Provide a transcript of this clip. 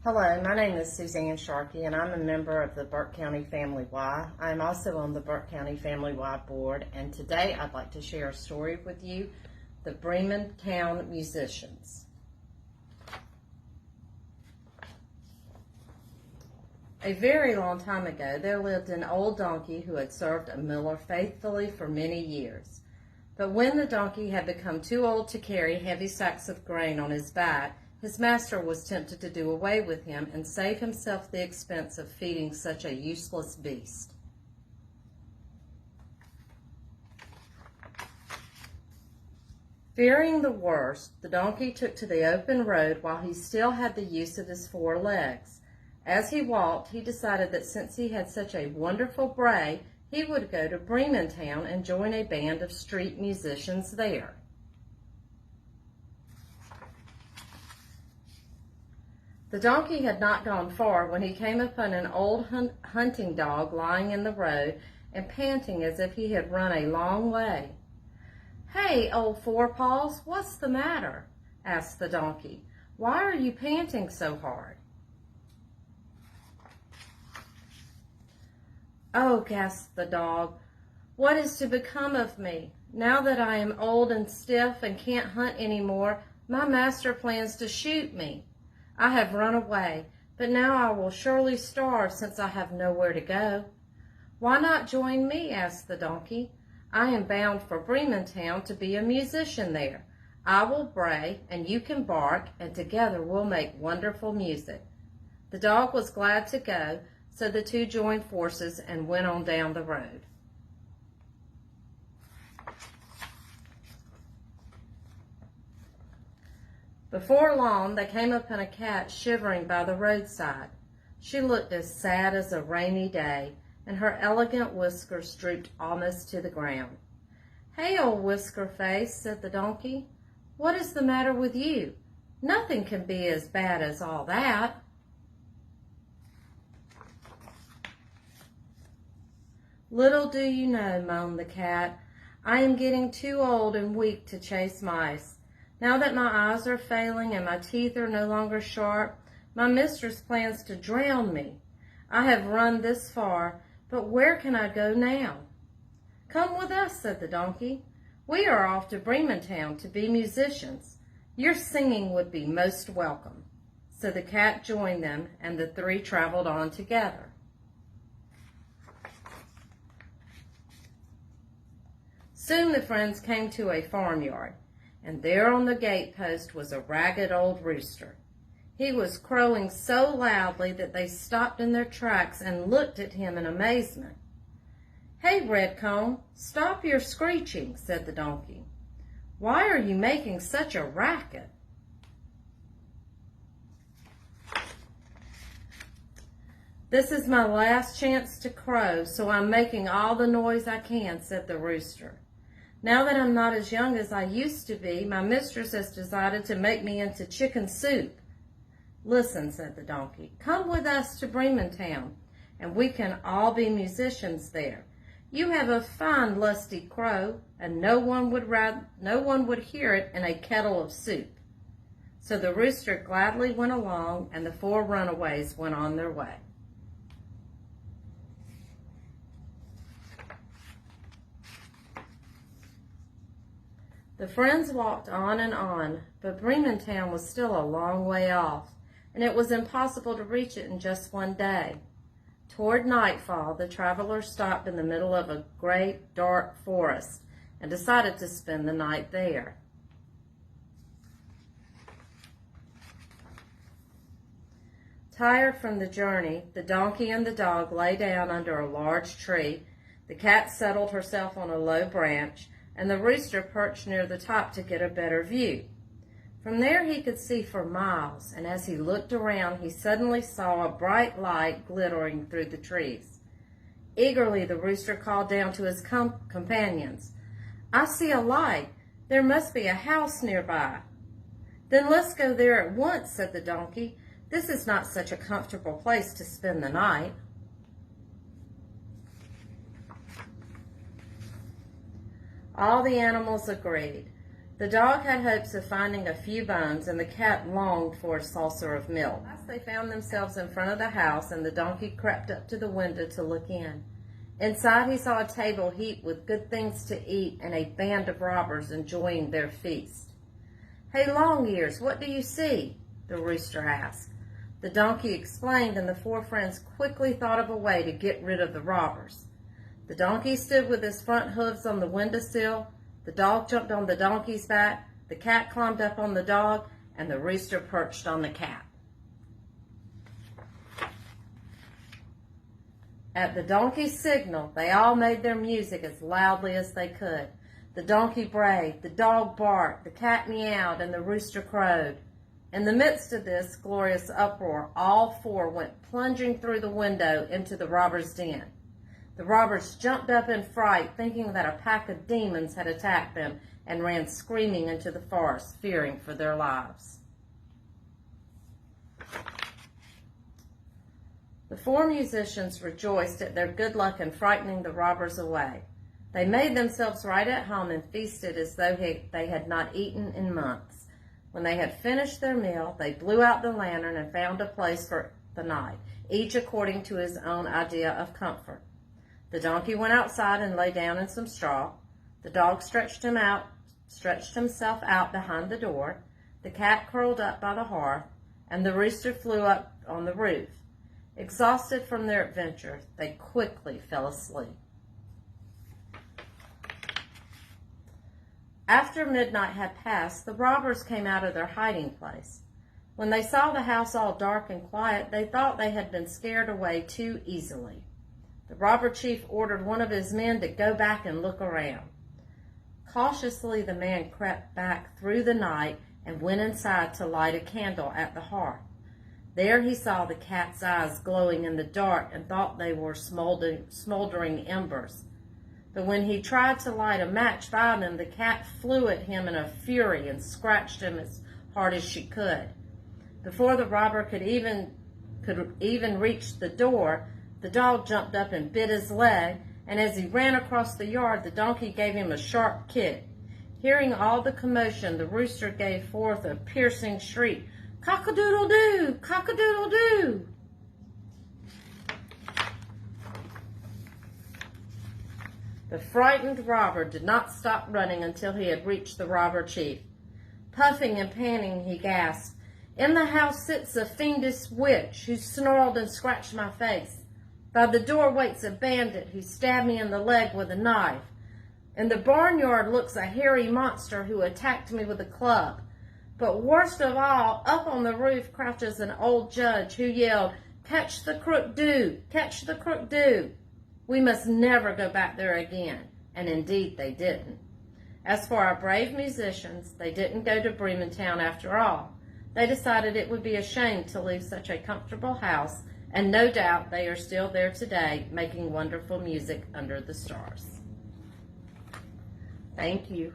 Hello, my name is Suzanne Sharkey, and I'm a member of the Burke County Family Y. I'm also on the Burke County Family Y board, and today I'd like to share a story with you, the Bremen-Town musicians. A very long time ago, there lived an old donkey who had served a miller faithfully for many years. But when the donkey had become too old to carry heavy sacks of grain on his back, his master was tempted to do away with him and save himself the expense of feeding such a useless beast. Fearing the worst, the donkey took to the open road while he still had the use of his four legs. As he walked, he decided that since he had such a wonderful bray, he would go to Bremen-Town and join a band of street musicians there. The donkey had not gone far when he came upon an old hunting dog lying in the road and panting as if he had run a long way. "Hey, old forepaws, what's the matter?" asked the donkey. "Why are you panting so hard?" "Oh," gasped the dog, "what is to become of me? Now that I am old and stiff and can't hunt any more, my master plans to shoot me. I have run away, but now I will surely starve since I have nowhere to go." "Why not join me?" asked the donkey. "I am bound for Bremen-Town to be a musician there. I will bray and you can bark, and together we'll make wonderful music." The dog was glad to go, so the two joined forces and went on down the road. Before long, they came upon a cat shivering by the roadside. She looked as sad as a rainy day, and her elegant whiskers drooped almost to the ground. "Hey, old whisker face," said the donkey. "What is the matter with you? Nothing can be as bad as all that." "Little do you know," moaned the cat, "I am getting too old and weak to chase mice. Now that my eyes are failing and my teeth are no longer sharp, my mistress plans to drown me. I have run this far, but where can I go now?" "Come with us," said the donkey. "We are off to Bremen-Town to be musicians. Your singing would be most welcome." So the cat joined them, and the three traveled on together. Soon the friends came to a farmyard, and there on the gatepost was a ragged old rooster. He was crowing so loudly that they stopped in their tracks and looked at him in amazement. "Hey, Redcomb, stop your screeching," said the donkey. "Why are you making such a racket?" "This is my last chance to crow, so I'm making all the noise I can," said the rooster. "Now that I'm not as young as I used to be, my mistress has decided to make me into chicken soup." "Listen," said the donkey, "come with us to Bremen-Town, and we can all be musicians there. You have a fine lusty crow, and no one would hear it in a kettle of soup." So the rooster gladly went along, and the four runaways went on their way. The friends walked on, but Bremen-Town was still a long way off, and it was impossible to reach it in just one day. Toward nightfall, the travelers stopped in the middle of a great, dark forest and decided to spend the night there. Tired from the journey, the donkey and the dog lay down under a large tree, the cat settled herself on a low branch, and the rooster perched near the top to get a better view. From there he could see for miles, and as he looked around, he suddenly saw a bright light glittering through the trees. Eagerly, the rooster called down to his companions, "I see a light. There must be a house nearby." "Then let's go there at once," said the donkey. "This is not such a comfortable place to spend the night." All the animals agreed. The dog had hopes of finding a few bones, and the cat longed for a saucer of milk. At last they found themselves in front of the house, and the donkey crept up to the window to look in. Inside he saw a table heaped with good things to eat and a band of robbers enjoying their feast. "Hey, Long-Ears, what do you see?" the rooster asked. The donkey explained, and the four friends quickly thought of a way to get rid of the robbers. The donkey stood with his front hooves on the windowsill, the dog jumped on the donkey's back, the cat climbed up on the dog, and the rooster perched on the cat. At the donkey's signal, they all made their music as loudly as they could. The donkey brayed, the dog barked, the cat meowed, and the rooster crowed. In the midst of this glorious uproar, all four went plunging through the window into the robbers' den. The robbers jumped up in fright, thinking that a pack of demons had attacked them, and ran screaming into the forest, fearing for their lives. The four musicians rejoiced at their good luck in frightening the robbers away. They made themselves right at home and feasted as though they had not eaten in months. When they had finished their meal, they blew out the lantern and found a place for the night, each according to his own idea of comfort. The donkey went outside and lay down in some straw. The dog stretched himself out behind the door. The cat curled up by the hearth, and the rooster flew up on the roof. Exhausted from their adventure, they quickly fell asleep. After midnight had passed, the robbers came out of their hiding place. When they saw the house all dark and quiet, they thought they had been scared away too easily. The robber chief ordered one of his men to go back and look around. Cautiously, the man crept back through the night and went inside to light a candle at the hearth. There he saw the cat's eyes glowing in the dark and thought they were smoldering embers. But when he tried to light a match by them, the cat flew at him in a fury and scratched him as hard as she could. Before the robber could even reach the door, the dog jumped up and bit his leg, and as he ran across the yard, the donkey gave him a sharp kick. Hearing all the commotion, the rooster gave forth a piercing shriek, "Cock-a-doodle-doo! Cock-a-doodle-doo!" The frightened robber did not stop running until he had reached the robber chief. Puffing and panting, he gasped, "In the house sits a fiendish witch who snarled and scratched my face. By the door waits a bandit who stabbed me in the leg with a knife. In the barnyard looks a hairy monster who attacked me with a club. But worst of all, up on the roof crouches an old judge who yelled, 'Catch the crook, do! Catch the crook, do!' We must never go back there again." And indeed they didn't. As for our brave musicians, they didn't go to Bremen-Town after all. They decided it would be a shame to leave such a comfortable house, and no doubt they are still there today, making wonderful music under the stars. Thank you.